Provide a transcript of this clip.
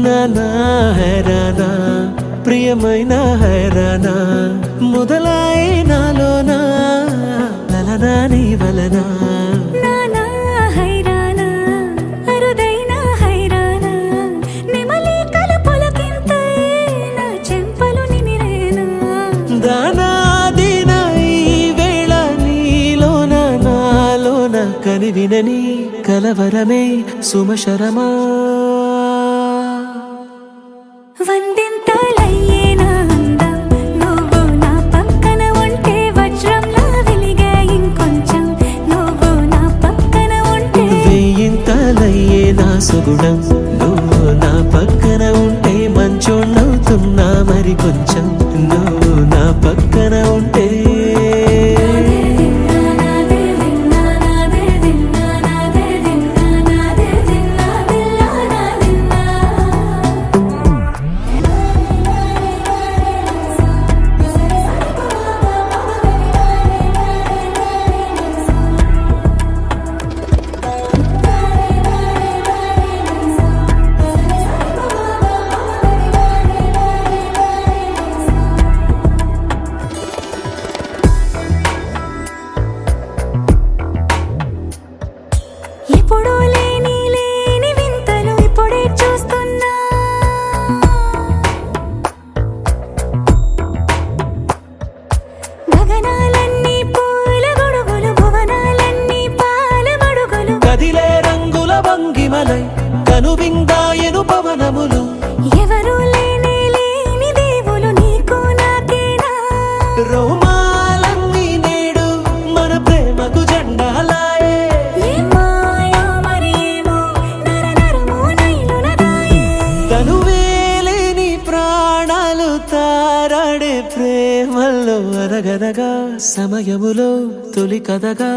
నానా హైరానా ప్రియమైన హైరానా మొదలాయి నాలోనా లలనా నీ వలనా నానా హైరానా అరుదైన హైరానా నెమలి కలపులకింతై నా చెంపలు నిమిరేనా దానాదిన ఈ వేళ నీలోన నాలోన కనివినని కలవరమే సుమశరమా వందింతలయ్యేనా అందం నువ్వు నా పక్కన ఉంటే వజ్రంలా వెలిగే ఇంకొంచెం నువ్వు నా పక్కన ఉంటే వెయ్యింతలయ్యే నా సుగుణం నువ్వు నా పక్కన ఉంటే మంచోణ్ణవుతున్నా మరి కొంచెం నువ్వు నా పక్కన ఉంటే ఎప్పుడూ లేని వింతలు ఇప్పుడే చూస్తున్నా గగనాలన్నీ పూల గొడుగులు భువనాలన్నీ పాల మడుగులు కదిలే రంగుల భంగిమలై కనువిందాయను పవనములు ఎవరూ లేని దేవులు నీకు నాకేనా రోమాలన్నీ నేడు మన ప్రేమకు జెండాలాయే ఏ మాయో మరి ఏమో నరనరమో నైలునదాయే తనువేలేని ప్రాణాలు తారాడే ప్రేమల్లో అరగనగా సమయములో తొలి కథగా